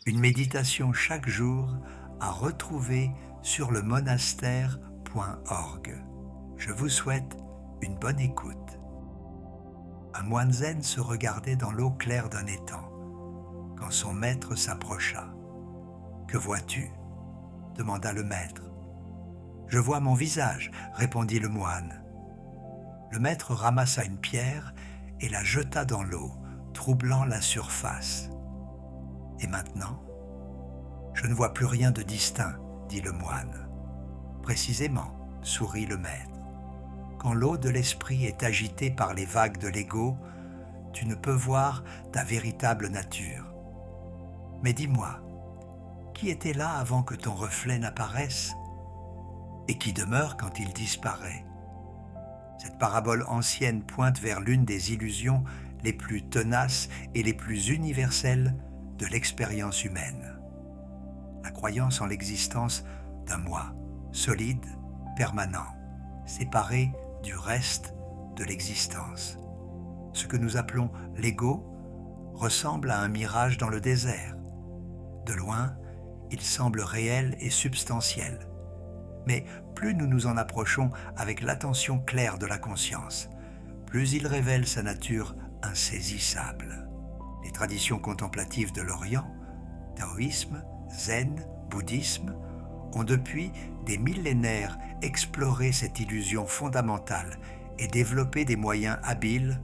Une méditation chaque jour à retrouver sur le monastère.org. Je vous souhaite une bonne écoute. Un moine zen se regardait dans l'eau claire d'un étang, quand son maître s'approcha. « Que vois-tu » demanda le maître. « Je vois mon visage » répondit le moine. Le maître ramassa une pierre et la jeta dans l'eau, troublant la surface. « Et maintenant ?»« Je ne vois plus rien de distinct, » dit le moine. « Précisément, » sourit le maître. « Quand l'eau de l'esprit est agitée par les vagues de l'ego, tu ne peux voir ta véritable nature. Mais dis-moi, qui était là avant que ton reflet n'apparaisse et qui demeure quand il disparaît ? Cette parabole ancienne pointe vers l'une des illusions les plus tenaces et les plus universelles de l'expérience humaine. La croyance en l'existence d'un moi, solide, permanent, séparé du reste de l'existence. Ce que nous appelons l'ego ressemble à un mirage dans le désert. De loin, il semble réel et substantiel. Mais plus nous nous en approchons avec l'attention claire de la conscience, plus il révèle sa nature insaisissable. Les traditions contemplatives de l'Orient, taoïsme, zen, bouddhisme, ont depuis des millénaires exploré cette illusion fondamentale et développé des moyens habiles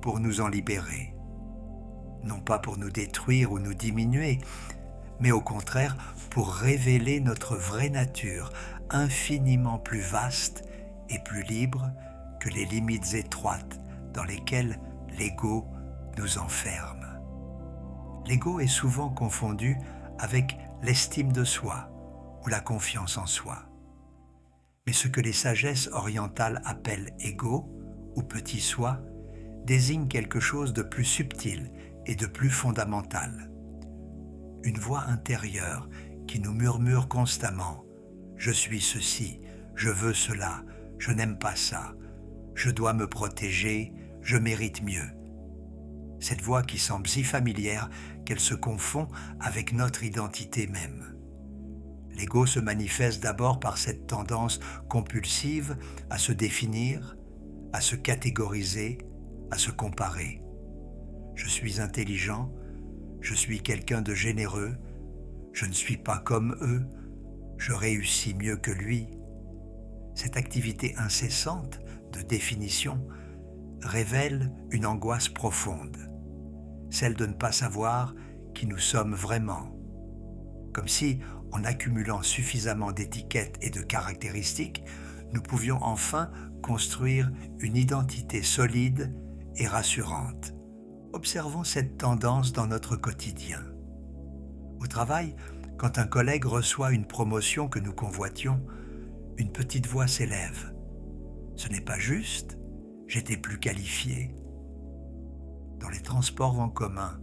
pour nous en libérer. Non pas pour nous détruire ou nous diminuer, mais au contraire pour révéler notre vraie nature, infiniment plus vaste et plus libre que les limites étroites dans lesquelles l'ego nous enferme. L'ego est souvent confondu avec l'estime de soi ou la confiance en soi. Mais ce que les sagesses orientales appellent ego ou petit soi désigne quelque chose de plus subtil et de plus fondamental. Une voix intérieure qui nous murmure constamment « Je suis ceci, je veux cela, je n'aime pas ça, je dois me protéger, je mérite mieux ». Cette voix qui semble si familière qu'elle se confond avec notre identité même. L'ego se manifeste d'abord par cette tendance compulsive à se définir, à se catégoriser, à se comparer. Je suis intelligent, je suis quelqu'un de généreux, je ne suis pas comme eux, je réussis mieux que lui. Cette activité incessante de définition révèle une angoisse profonde, celle de ne pas savoir qui nous sommes vraiment. Comme si, en accumulant suffisamment d'étiquettes et de caractéristiques, nous pouvions enfin construire une identité solide et rassurante. Observons cette tendance dans notre quotidien. Au travail, quand un collègue reçoit une promotion que nous convoitions, une petite voix s'élève. « Ce n'est pas juste, j'étais plus qualifié. » Dans les transports en commun,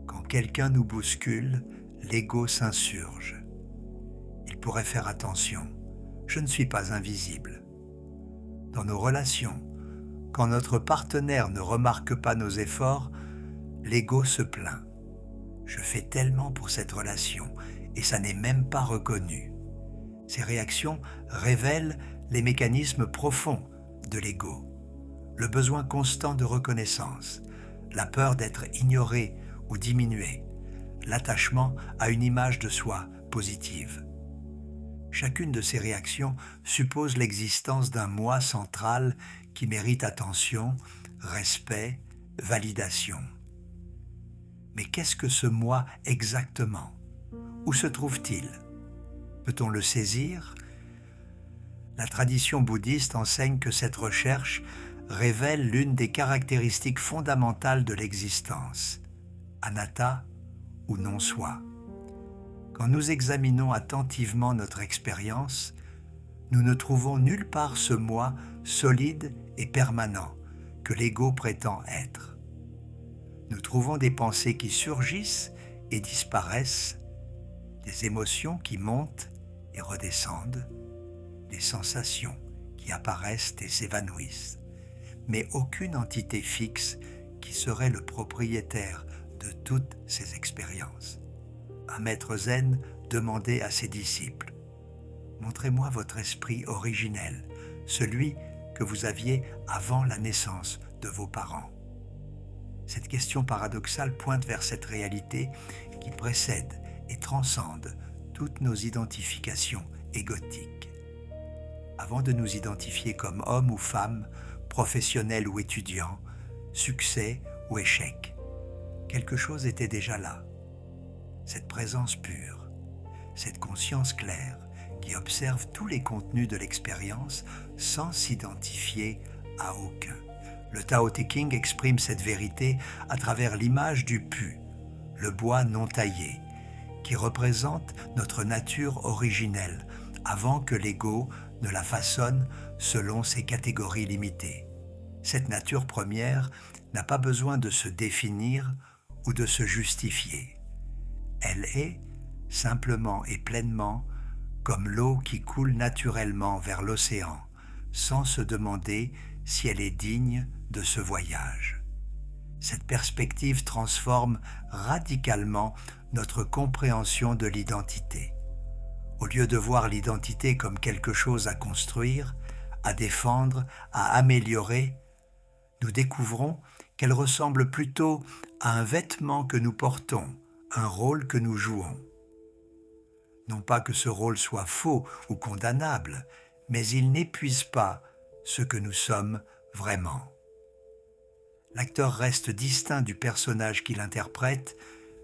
quand quelqu'un nous bouscule, l'ego s'insurge. Il pourrait faire attention, je ne suis pas invisible. Dans nos relations, quand notre partenaire ne remarque pas nos efforts, l'ego se plaint. Je fais tellement pour cette relation et ça n'est même pas reconnu. Ces réactions révèlent les mécanismes profonds de l'ego, le besoin constant de reconnaissance, la peur d'être ignoré ou diminué, l'attachement à une image de soi positive. Chacune de ces réactions suppose l'existence d'un moi central qui mérite attention, respect, validation. Mais qu'est-ce que ce moi exactement ? Où se trouve-t-il ? Peut-on le saisir ? La tradition bouddhiste enseigne que cette recherche révèle l'une des caractéristiques fondamentales de l'existence, anatta ou non-soi. Quand nous examinons attentivement notre expérience, nous ne trouvons nulle part ce moi solide et permanent que l'ego prétend être. Nous trouvons des pensées qui surgissent et disparaissent, des émotions qui montent et redescendent, des sensations qui apparaissent et s'évanouissent, mais aucune entité fixe qui serait le propriétaire de toutes ces expériences. Un maître zen demandait à ses disciples : « Montrez-moi votre esprit originel, celui que vous aviez avant la naissance de vos parents. » Cette question paradoxale pointe vers cette réalité qui précède et transcende toutes nos identifications égotiques. Avant de nous identifier comme homme ou femme, professionnel ou étudiant, succès ou échec, quelque chose était déjà là. Cette présence pure, cette conscience claire qui observe tous les contenus de l'expérience sans s'identifier à aucun. Le Tao Te Ching exprime cette vérité à travers l'image du pu, le bois non taillé, qui représente notre nature originelle avant que l'ego ne la façonne selon ses catégories limitées. Cette nature première n'a pas besoin de se définir ou de se justifier. Elle est, simplement et pleinement, comme l'eau qui coule naturellement vers l'océan, sans se demander si elle est digne de ce voyage. Cette perspective transforme radicalement notre compréhension de l'identité. Au lieu de voir l'identité comme quelque chose à construire, à défendre, à améliorer, nous découvrons qu'elle ressemble plutôt à un vêtement que nous portons, un rôle que nous jouons. Non pas que ce rôle soit faux ou condamnable, mais il n'épuise pas ce que nous sommes vraiment. L'acteur reste distinct du personnage qu'il interprète,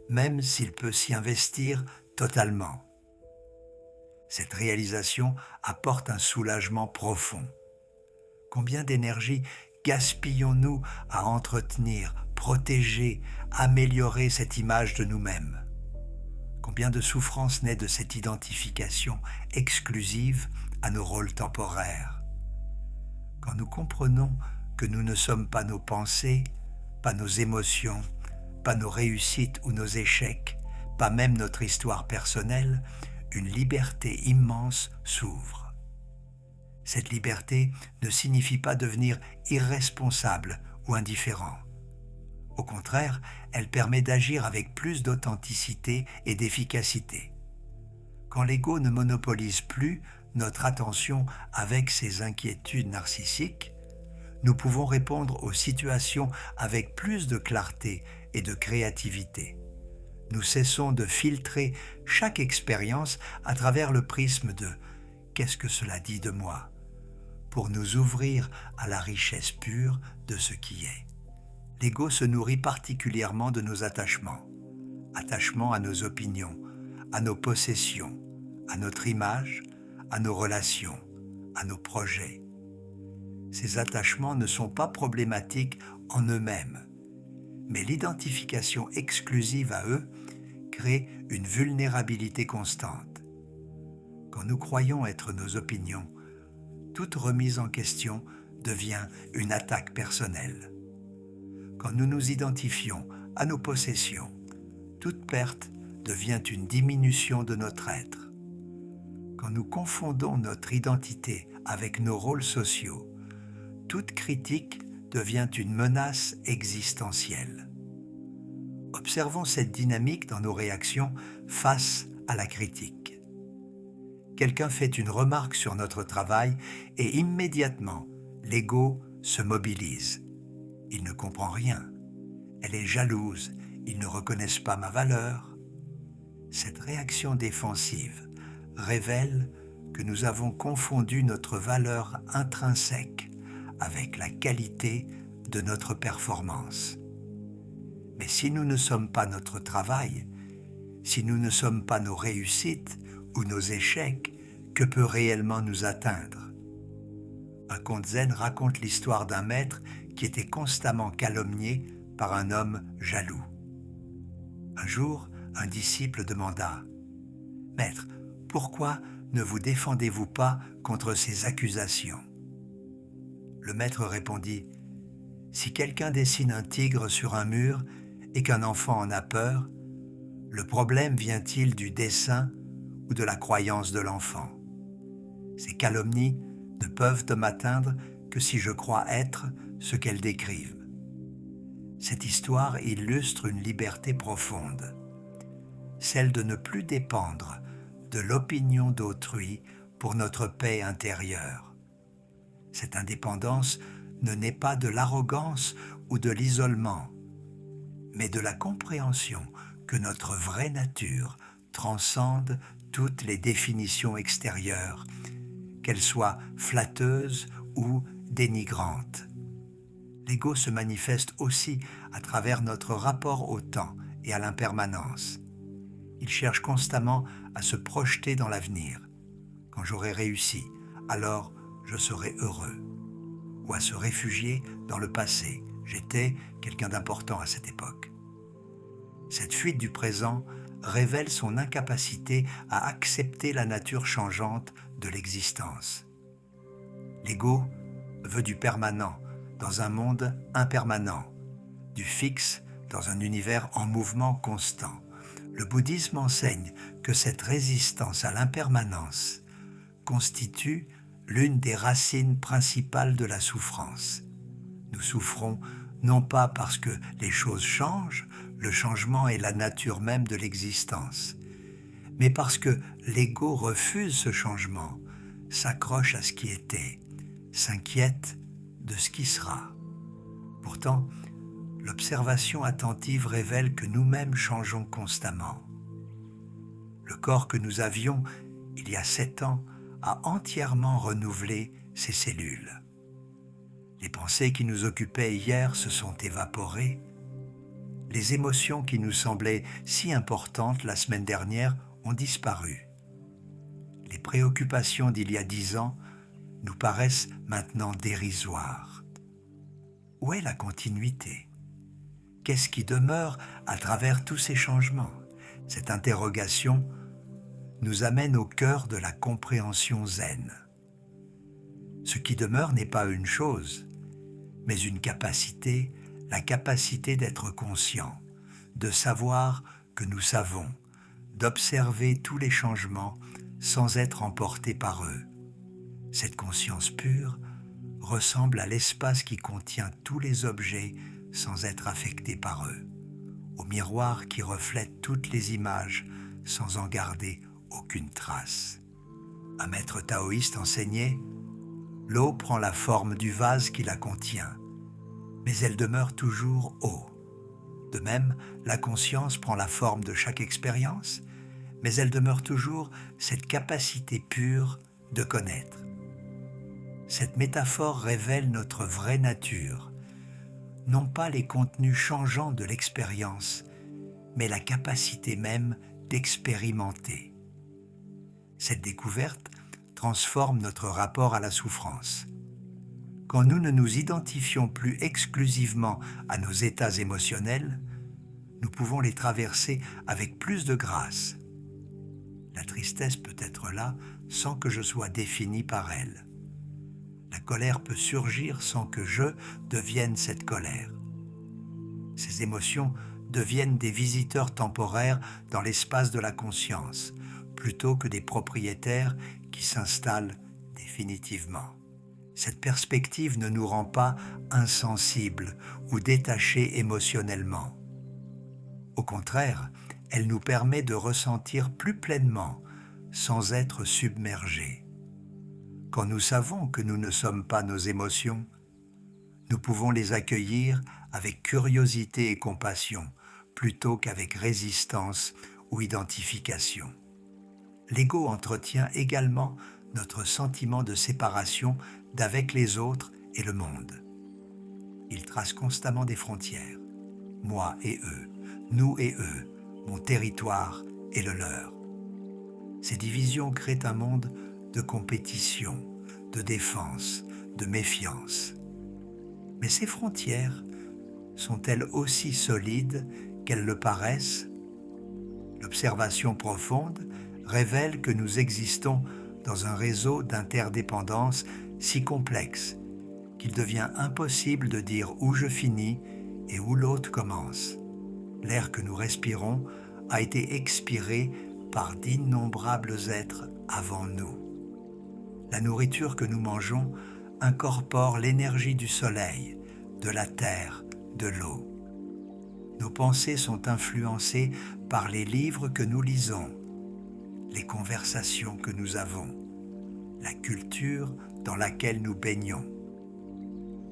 même s'il peut s'y investir totalement. Cette réalisation apporte un soulagement profond. Combien d'énergie gaspillons-nous à entretenir, protéger, améliorer cette image de nous-mêmes ? Combien de souffrance naît de cette identification exclusive à nos rôles temporaires ? Quand nous comprenons que nous ne sommes pas nos pensées, pas nos émotions, pas nos réussites ou nos échecs, pas même notre histoire personnelle, une liberté immense s'ouvre. Cette liberté ne signifie pas devenir irresponsable ou indifférent. Au contraire, elle permet d'agir avec plus d'authenticité et d'efficacité. Quand l'ego ne monopolise plus notre attention avec ses inquiétudes narcissiques, nous pouvons répondre aux situations avec plus de clarté et de créativité. Nous cessons de filtrer chaque expérience à travers le prisme de « qu'est-ce que cela dit de moi ?» pour nous ouvrir à la richesse pure de ce qui est. L'ego se nourrit particulièrement de nos attachements. Attachements à nos opinions, à nos possessions, à notre image, à nos relations, à nos projets. Ces attachements ne sont pas problématiques en eux-mêmes, mais l'identification exclusive à eux crée une vulnérabilité constante. Quand nous croyons être nos opinions, toute remise en question devient une attaque personnelle. Quand nous nous identifions à nos possessions, toute perte devient une diminution de notre être. Quand nous confondons notre identité avec nos rôles sociaux, toute critique devient une menace existentielle. Observons cette dynamique dans nos réactions face à la critique. Quelqu'un fait une remarque sur notre travail et immédiatement, l'ego se mobilise. Il ne comprend rien. Elle est jalouse. Ils ne reconnaissent pas ma valeur. Cette réaction défensive révèle que nous avons confondu notre valeur intrinsèque avec la qualité de notre performance. Mais si nous ne sommes pas notre travail, si nous ne sommes pas nos réussites ou nos échecs, que peut réellement nous atteindre ? Un conte zen raconte l'histoire d'un maître qui était constamment calomnié par un homme jaloux. Un jour, un disciple demanda : « Maître, pourquoi ne vous défendez-vous pas contre ces accusations ?» Le maître répondit : « Si quelqu'un dessine un tigre sur un mur et qu'un enfant en a peur, le problème vient-il du dessin ou de la croyance de l'enfant ? Ces calomnies ne peuvent m'atteindre que si je crois être ce qu'elles décrivent. » Cette histoire illustre une liberté profonde. celle de ne plus dépendre de l'opinion d'autrui pour notre paix intérieure. Cette indépendance ne naît pas de l'arrogance ou de l'isolement, mais de la compréhension que notre vraie nature transcende toutes les définitions extérieures, qu'elles soient flatteuses ou dénigrantes. L'ego se manifeste aussi à travers notre rapport au temps et à l'impermanence. Il cherche constamment à se projeter dans l'avenir. Quand j'aurai réussi, alors je serai heureux. Ou à se réfugier dans le passé. J'étais quelqu'un d'important à cette époque. Cette fuite du présent révèle son incapacité à accepter la nature changeante de l'existence. L'ego veut du permanent dans un monde impermanent, du fixe dans un univers en mouvement constant. Le bouddhisme enseigne que cette résistance à l'impermanence constitue l'une des racines principales de la souffrance. Nous souffrons non pas parce que les choses changent, le changement est la nature même de l'existence, mais parce que l'ego refuse ce changement, s'accroche à ce qui était, s'inquiète de ce qui sera. Pourtant, l'observation attentive révèle que nous-mêmes changeons constamment. Le corps que nous avions il y a 7 ans a entièrement renouvelé ses cellules. Les pensées qui nous occupaient hier se sont évaporées. Les émotions qui nous semblaient si importantes la semaine dernière ont disparu. Les préoccupations d'il y a 10 ans nous paraissent maintenant dérisoires. Où est la continuité ? Qu'est-ce qui demeure à travers tous ces changements ? Cette interrogation nous amène au cœur de la compréhension zen. Ce qui demeure n'est pas une chose, mais une capacité, la capacité d'être conscient, de savoir que nous savons, d'observer tous les changements sans être emportés par eux. Cette conscience pure ressemble à l'espace qui contient tous les objets sans être affecté par eux, au miroir qui reflète toutes les images sans en garder aucune trace. Un maître taoïste enseignait « L'eau prend la forme du vase qui la contient, mais elle demeure toujours eau. De même, la conscience prend la forme de chaque expérience, mais elle demeure toujours cette capacité pure de connaître. » Cette métaphore révèle notre vraie nature, non pas les contenus changeants de l'expérience, mais la capacité même d'expérimenter. Cette découverte transforme notre rapport à la souffrance. Quand nous ne nous identifions plus exclusivement à nos états émotionnels, nous pouvons les traverser avec plus de grâce. La tristesse peut être là sans que je sois défini par elle. La colère peut surgir sans que je devienne cette colère. Ces émotions deviennent des visiteurs temporaires dans l'espace de la conscience, plutôt que des propriétaires qui s'installent définitivement. Cette perspective ne nous rend pas insensibles ou détachés émotionnellement. Au contraire, elle nous permet de ressentir plus pleinement, sans être submergés. Quand nous savons que nous ne sommes pas nos émotions, nous pouvons les accueillir avec curiosité et compassion, plutôt qu'avec résistance ou identification. L'ego entretient également notre sentiment de séparation d'avec les autres et le monde. Il trace constamment des frontières, moi et eux, nous et eux, mon territoire et le leur. Ces divisions créent un monde de compétition, de défense, de méfiance. Mais ces frontières sont-elles aussi solides qu'elles le paraissent ? L'observation profonde révèle que nous existons dans un réseau d'interdépendance si complexe qu'il devient impossible de dire où je finis et où l'autre commence. L'air que nous respirons a été expiré par d'innombrables êtres avant nous. La nourriture que nous mangeons incorpore l'énergie du soleil, de la terre, de l'eau. Nos pensées sont influencées par les livres que nous lisons, les conversations que nous avons, la culture dans laquelle nous baignons.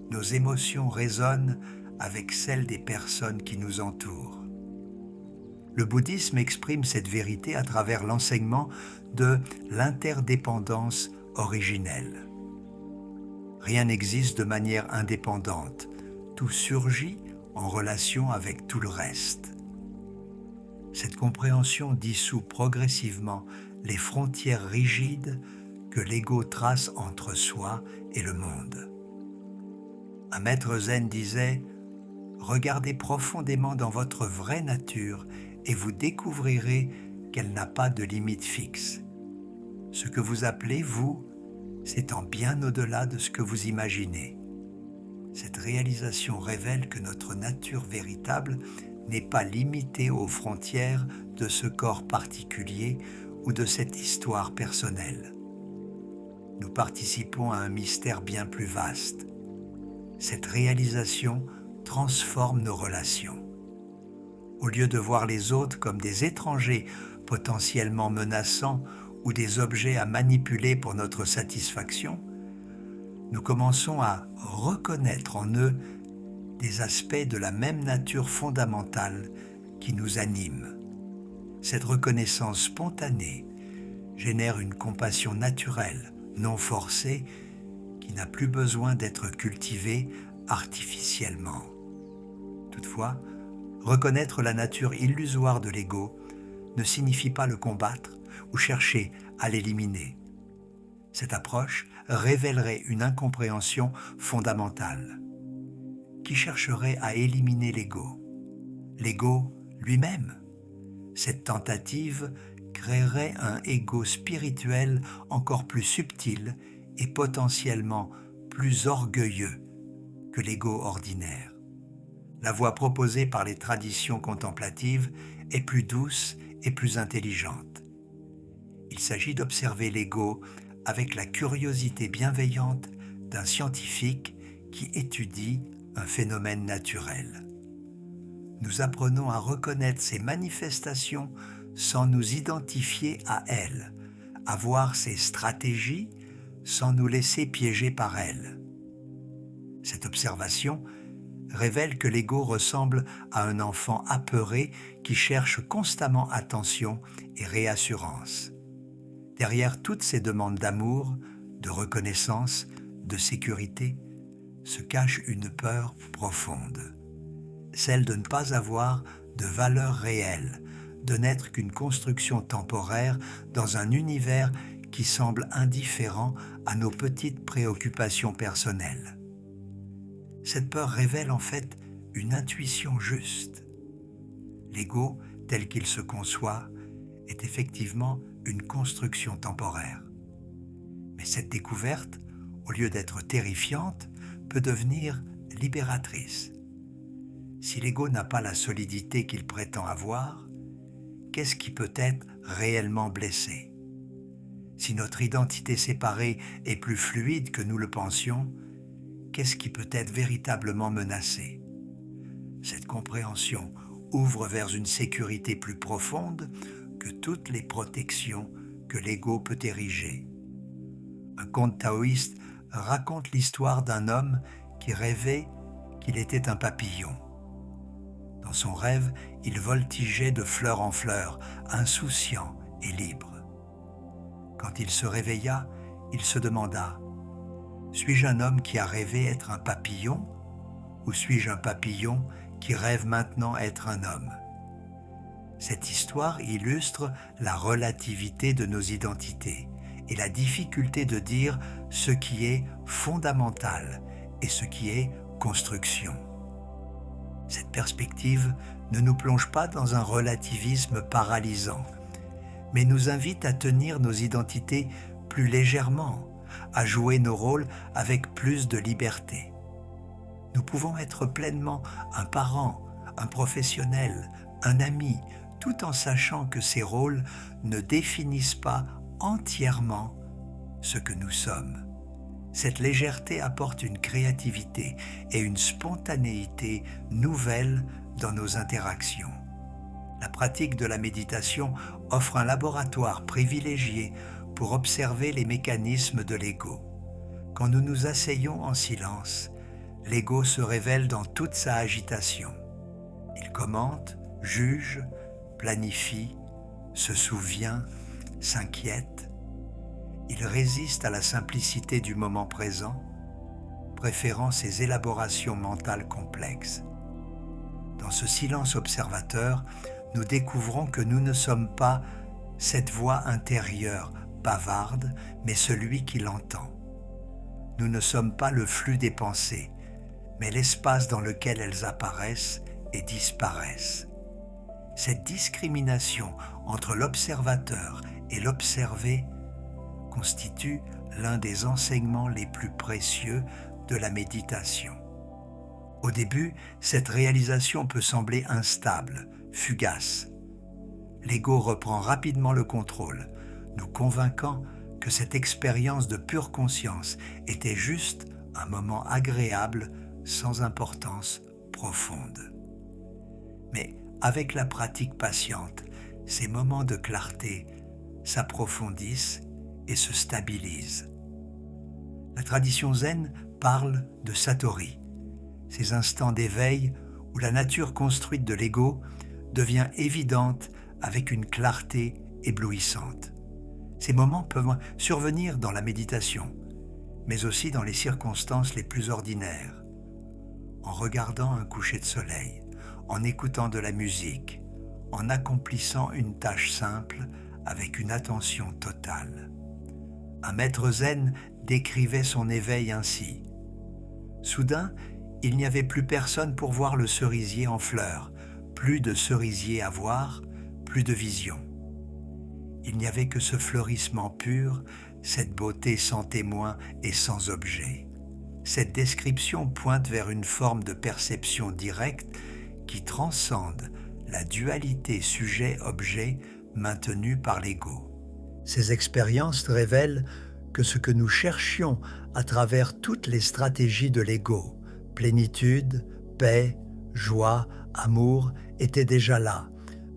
Nos émotions résonnent avec celles des personnes qui nous entourent. Le bouddhisme exprime cette vérité à travers l'enseignement de l'interdépendance originelle. Rien n'existe de manière indépendante, tout surgit en relation avec tout le reste. Cette compréhension dissout progressivement les frontières rigides que l'ego trace entre soi et le monde. Un maître zen disait « Regardez profondément dans votre vraie nature et vous découvrirez qu'elle n'a pas de limite fixe. Ce que vous appelez vous, s'étend bien au-delà de ce que vous imaginez. » Cette réalisation révèle que notre nature véritable n'est pas limitée aux frontières de ce corps particulier ou de cette histoire personnelle. Nous participons à un mystère bien plus vaste. Cette réalisation transforme nos relations. Au lieu de voir les autres comme des étrangers potentiellement menaçants ou des objets à manipuler pour notre satisfaction, nous commençons à reconnaître en eux des aspects de la même nature fondamentale qui nous anime. Cette reconnaissance spontanée génère une compassion naturelle, non forcée, qui n'a plus besoin d'être cultivée artificiellement. Toutefois, reconnaître la nature illusoire de l'ego ne signifie pas le combattre ou chercher à l'éliminer. Cette approche révélerait une incompréhension fondamentale. Qui chercherait à éliminer l'ego? L'ego lui-même. Cette tentative créerait un ego spirituel encore plus subtil et potentiellement plus orgueilleux que l'ego ordinaire. La voie proposée par les traditions contemplatives est plus douce et plus intelligente. Il s'agit d'observer l'ego avec la curiosité bienveillante d'un scientifique qui étudie un phénomène naturel. Nous apprenons à reconnaître ces manifestations sans nous identifier à elles, à voir ces stratégies sans nous laisser piéger par elles. Cette observation révèle que l'ego ressemble à un enfant apeuré qui cherche constamment attention et réassurance. Derrière toutes ces demandes d'amour, de reconnaissance, de sécurité, se cache une peur profonde, celle de ne pas avoir de valeur réelle, de n'être qu'une construction temporaire dans un univers qui semble indifférent à nos petites préoccupations personnelles. Cette peur révèle en fait une intuition juste. L'ego, tel qu'il se conçoit, est effectivement une construction temporaire. Mais cette découverte, au lieu d'être terrifiante, peut devenir libératrice. Si l'ego n'a pas la solidité qu'il prétend avoir, qu'est-ce qui peut être réellement blessé? Si notre identité séparée est plus fluide que nous le pensions, qu'est-ce qui peut être véritablement menacé? Cette compréhension ouvre vers une sécurité plus profonde que toutes les protections que l'ego peut ériger. Un conte taoïste raconte l'histoire d'un homme qui rêvait qu'il était un papillon. Dans son rêve, il voltigeait de fleur en fleur, insouciant et libre. Quand il se réveilla, il se demanda « Suis-je un homme qui a rêvé être un papillon ou suis-je un papillon qui rêve maintenant être un homme ?» Cette histoire illustre la relativité de nos identités et la difficulté de dire ce qui est fondamental et ce qui est construction. Cette perspective ne nous plonge pas dans un relativisme paralysant, mais nous invite à tenir nos identités plus légèrement, à jouer nos rôles avec plus de liberté. Nous pouvons être pleinement un parent, un professionnel, un ami, tout en sachant que ces rôles ne définissent pas entièrement ce que nous sommes. Cette légèreté apporte une créativité et une spontanéité nouvelles dans nos interactions. La pratique de la méditation offre un laboratoire privilégié pour observer les mécanismes de l'ego. Quand nous nous asseyons en silence, l'ego se révèle dans toute sa agitation. Il commente, juge, planifie, se souvient, s'inquiète. Il résiste à la simplicité du moment présent, préférant ses élaborations mentales complexes. Dans ce silence observateur, nous découvrons que nous ne sommes pas cette voix intérieure, bavarde, mais celui qui l'entend. Nous ne sommes pas le flux des pensées, mais l'espace dans lequel elles apparaissent et disparaissent. Cette discrimination entre l'observateur et l'observé constitue l'un des enseignements les plus précieux de la méditation. Au début, cette réalisation peut sembler instable, fugace. L'ego reprend rapidement le contrôle, nous convainquant que cette expérience de pure conscience était juste un moment agréable sans importance profonde. Mais avec la pratique patiente, ces moments de clarté s'approfondissent et se stabilisent. La tradition zen parle de satori, ces instants d'éveil où la nature construite de l'ego devient évidente avec une clarté éblouissante. Ces moments peuvent survenir dans la méditation, mais aussi dans les circonstances les plus ordinaires, en regardant un coucher de soleil, en écoutant de la musique, en accomplissant une tâche simple avec une attention totale. Un maître zen décrivait son éveil ainsi. Soudain, il n'y avait plus personne pour voir le cerisier en fleurs, plus de cerisier à voir, plus de vision. Il n'y avait que ce fleurissement pur, cette beauté sans témoin et sans objet. Cette description pointe vers une forme de perception directe qui transcende la dualité sujet-objet maintenue par l'ego. Ces expériences révèlent que ce que nous cherchions à travers toutes les stratégies de l'ego, plénitude, paix, joie, amour, était déjà là,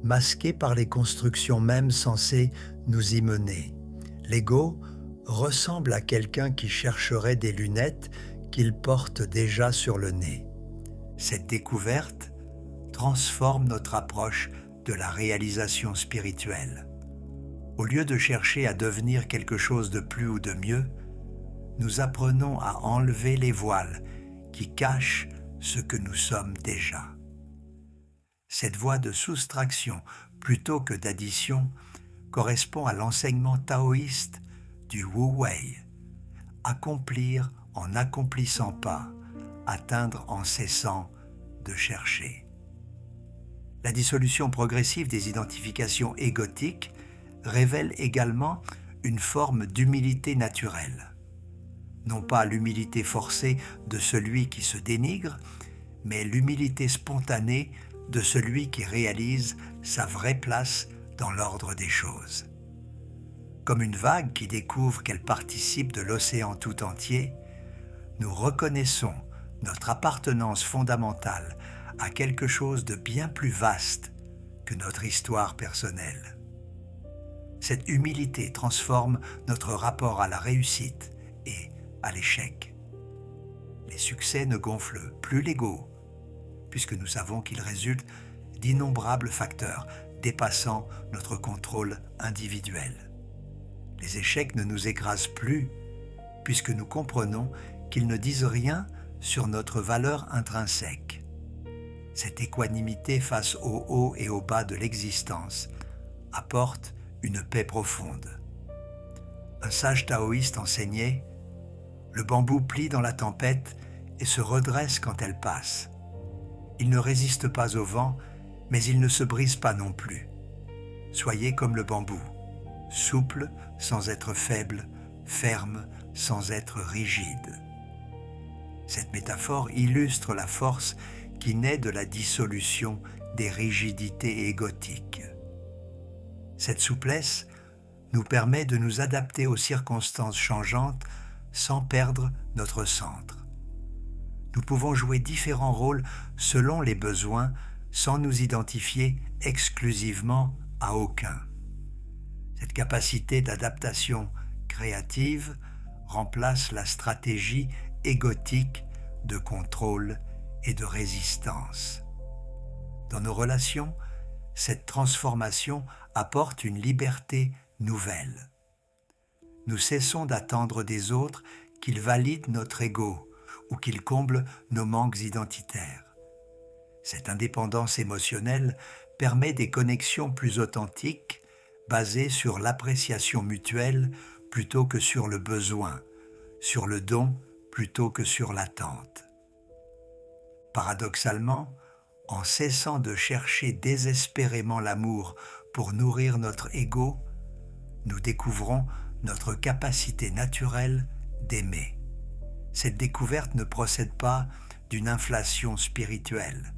masqué par les constructions mêmes censées nous y mener. L'ego ressemble à quelqu'un qui chercherait des lunettes qu'il porte déjà sur le nez. Cette découverte transforme notre approche de la réalisation spirituelle. Au lieu de chercher à devenir quelque chose de plus ou de mieux, nous apprenons à enlever les voiles qui cachent ce que nous sommes déjà. Cette voie de soustraction plutôt que d'addition correspond à l'enseignement taoïste du Wu Wei, accomplir en n'accomplissant pas, atteindre en cessant de chercher. La dissolution progressive des identifications égotiques révèle également une forme d'humilité naturelle. Non pas l'humilité forcée de celui qui se dénigre, mais l'humilité spontanée de celui qui réalise sa vraie place dans l'ordre des choses. Comme une vague qui découvre qu'elle participe de l'océan tout entier, nous reconnaissons notre appartenance fondamentale à quelque chose de bien plus vaste que notre histoire personnelle. Cette humilité transforme notre rapport à la réussite et à l'échec. Les succès ne gonflent plus l'ego, puisque nous savons qu'ils résultent d'innombrables facteurs dépassant notre contrôle individuel. Les échecs ne nous écrasent plus, puisque nous comprenons qu'ils ne disent rien sur notre valeur intrinsèque. Cette équanimité face au haut et au bas de l'existence apporte une paix profonde. Un sage taoïste enseignait « Le bambou plie dans la tempête et se redresse quand elle passe. Il ne résiste pas au vent, mais il ne se brise pas non plus. Soyez comme le bambou, souple sans être faible, ferme sans être rigide. » Cette métaphore illustre la force qui naît de la dissolution des rigidités égotiques. Cette souplesse nous permet de nous adapter aux circonstances changeantes sans perdre notre centre. Nous pouvons jouer différents rôles selon les besoins sans nous identifier exclusivement à aucun. Cette capacité d'adaptation créative remplace la stratégie égotique de contrôle et de résistance. Dans nos relations, cette transformation apporte une liberté nouvelle. Nous cessons d'attendre des autres qu'ils valident notre ego ou qu'ils comblent nos manques identitaires. Cette indépendance émotionnelle permet des connexions plus authentiques, basées sur l'appréciation mutuelle plutôt que sur le besoin, sur le don plutôt que sur l'attente. Paradoxalement, en cessant de chercher désespérément l'amour pour nourrir notre ego, nous découvrons notre capacité naturelle d'aimer. Cette découverte ne procède pas d'une inflation spirituelle,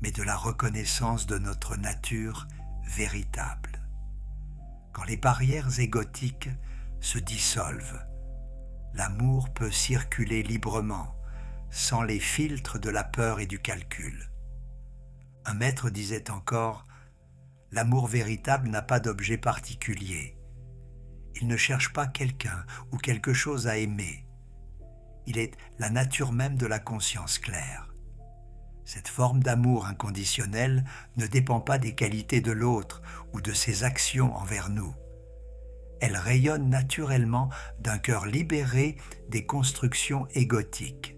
mais de la reconnaissance de notre nature véritable. Quand les barrières égotiques se dissolvent, l'amour peut circuler librement, sans les filtres de la peur et du calcul. Un maître disait encore « L'amour véritable n'a pas d'objet particulier. Il ne cherche pas quelqu'un ou quelque chose à aimer. Il est la nature même de la conscience claire. » Cette forme d'amour inconditionnel ne dépend pas des qualités de l'autre ou de ses actions envers nous. Elle rayonne naturellement d'un cœur libéré des constructions égotiques.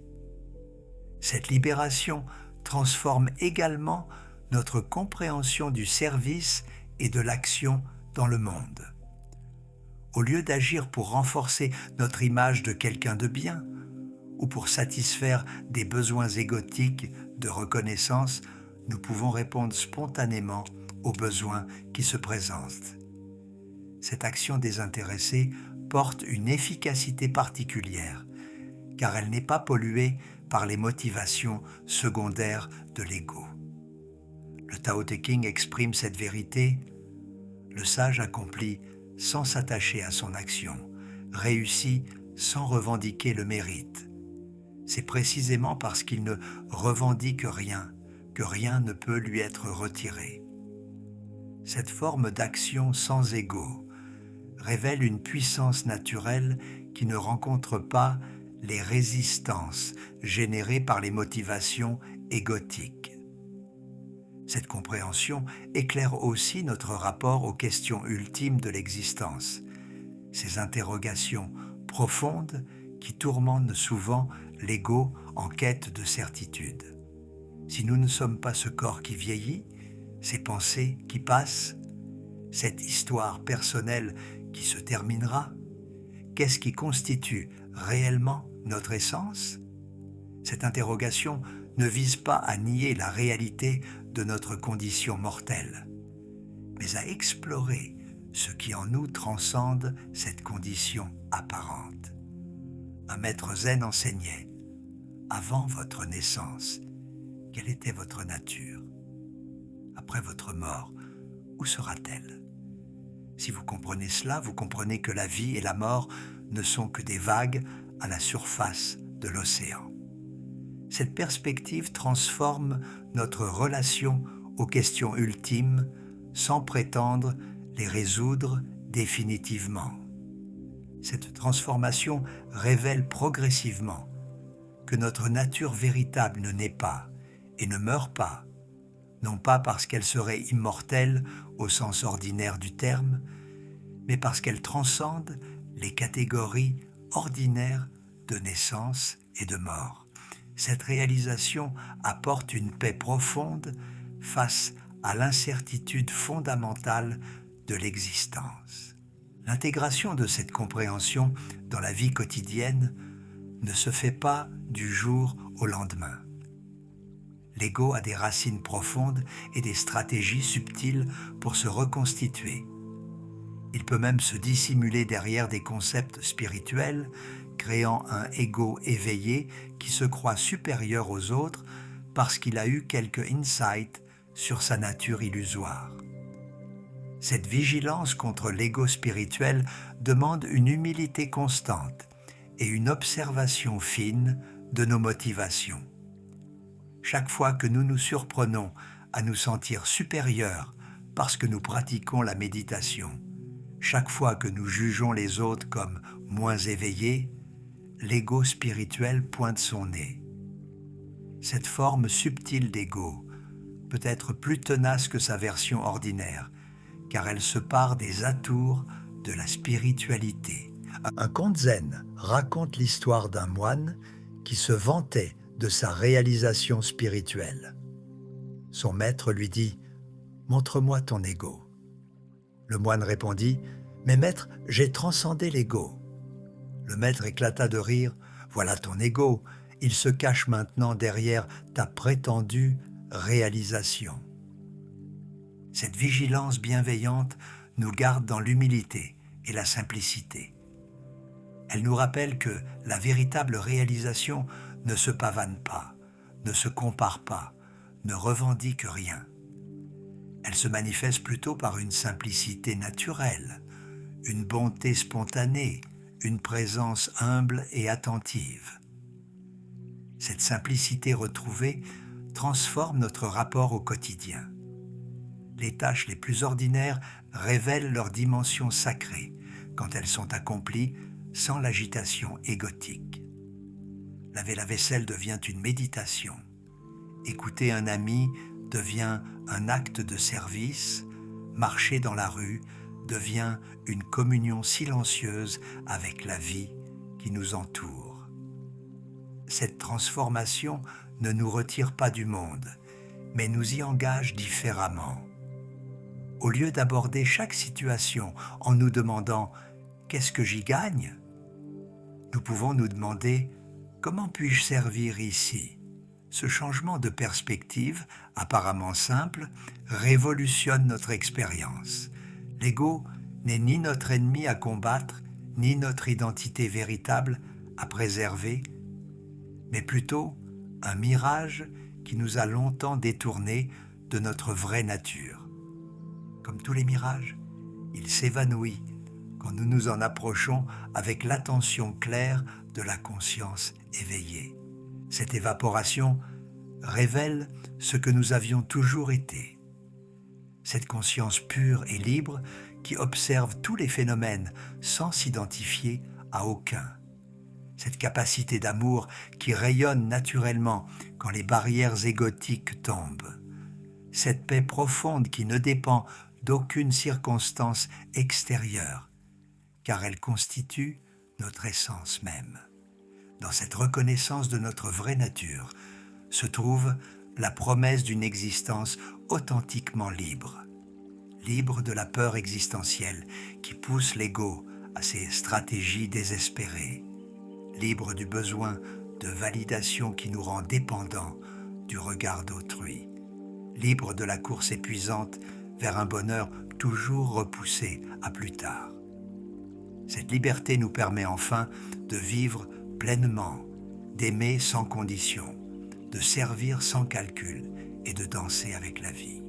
Cette libération transforme également notre compréhension du service et de l'action dans le monde. Au lieu d'agir pour renforcer notre image de quelqu'un de bien, ou pour satisfaire des besoins égotiques de reconnaissance, nous pouvons répondre spontanément aux besoins qui se présentent. Cette action désintéressée porte une efficacité particulière, car elle n'est pas polluée par les motivations secondaires de l'ego. Le Tao Te Ching exprime cette vérité. Le sage accomplit sans s'attacher à son action, réussit sans revendiquer le mérite. C'est précisément parce qu'il ne revendique rien que rien ne peut lui être retiré. Cette forme d'action sans ego révèle une puissance naturelle qui ne rencontre pas les résistances générées par les motivations égotiques. Cette compréhension éclaire aussi notre rapport aux questions ultimes de l'existence, ces interrogations profondes qui tourmentent souvent l'ego en quête de certitude. Si nous ne sommes pas ce corps qui vieillit, ces pensées qui passent, cette histoire personnelle qui se terminera, qu'est-ce qui constitue réellement notre essence? Cette interrogation ne vise pas à nier la réalité de notre condition mortelle, mais à explorer ce qui en nous transcende cette condition apparente. Un maître zen enseignait « Avant votre naissance, quelle était votre nature? Après votre mort, où sera-t-elle » Si vous comprenez cela, vous comprenez que la vie et la mort ne sont que des vagues à la surface de l'océan. Cette perspective transforme notre relation aux questions ultimes sans prétendre les résoudre définitivement. Cette transformation révèle progressivement que notre nature véritable ne naît pas et ne meurt pas, non pas parce qu'elle serait immortelle au sens ordinaire du terme, mais parce qu'elle transcende les catégories ordinaires de naissance et de mort. Cette réalisation apporte une paix profonde face à l'incertitude fondamentale de l'existence. L'intégration de cette compréhension dans la vie quotidienne ne se fait pas du jour au lendemain. L'ego a des racines profondes et des stratégies subtiles pour se reconstituer. Il peut même se dissimuler derrière des concepts spirituels, créant un ego éveillé qui se croit supérieur aux autres parce qu'il a eu quelques insights sur sa nature illusoire. Cette vigilance contre l'ego spirituel demande une humilité constante et une observation fine de nos motivations. Chaque fois que nous nous surprenons à nous sentir supérieurs parce que nous pratiquons la méditation. Chaque fois que nous jugeons les autres comme moins éveillés, l'ego spirituel pointe son nez. Cette forme subtile d'ego peut être plus tenace que sa version ordinaire, car elle se pare des atours de la spiritualité. Un conte zen raconte l'histoire d'un moine qui se vantait de sa réalisation spirituelle. Son maître lui dit « Montre-moi ton ego ». Le moine répondit « Mais maître, j'ai transcendé l'ego ». Le maître éclata de rire « Voilà ton ego, il se cache maintenant derrière ta prétendue réalisation ». Cette vigilance bienveillante nous garde dans l'humilité et la simplicité. Elle nous rappelle que la véritable réalisation ne se pavane pas, ne se compare pas, ne revendique rien. Elle se manifeste plutôt par une simplicité naturelle, une bonté spontanée, une présence humble et attentive. Cette simplicité retrouvée transforme notre rapport au quotidien. Les tâches les plus ordinaires révèlent leur dimension sacrée quand elles sont accomplies sans l'agitation égotique. Laver la vaisselle devient une méditation. Écouter un ami devient un acte de service. Marcher dans la rue devient une communion silencieuse avec la vie qui nous entoure. Cette transformation ne nous retire pas du monde, mais nous y engage différemment. Au lieu d'aborder chaque situation en nous demandant « qu'est-ce que j'y gagne ?», nous pouvons nous demander « comment puis-je servir ici ?» Ce changement de perspective, apparemment simple, révolutionne notre expérience. L'ego n'est ni notre ennemi à combattre, ni notre identité véritable à préserver, mais plutôt un mirage qui nous a longtemps détournés de notre vraie nature. Comme tous les mirages, il s'évanouit quand nous nous en approchons avec l'attention claire de la conscience éveillée. Cette évaporation révèle ce que nous avions toujours été. Cette conscience pure et libre qui observe tous les phénomènes sans s'identifier à aucun. Cette capacité d'amour qui rayonne naturellement quand les barrières égotiques tombent. Cette paix profonde qui ne dépend d'aucune circonstance extérieure, car elle constitue notre essence même. Dans cette reconnaissance de notre vraie nature se trouve la promesse d'une existence authentiquement libre, libre de la peur existentielle qui pousse l'ego à ses stratégies désespérées, libre du besoin de validation qui nous rend dépendants du regard d'autrui, libre de la course épuisante vers un bonheur toujours repoussé à plus tard. Cette liberté nous permet enfin de vivre pleinement, d'aimer sans condition, de servir sans calcul et de danser avec la vie.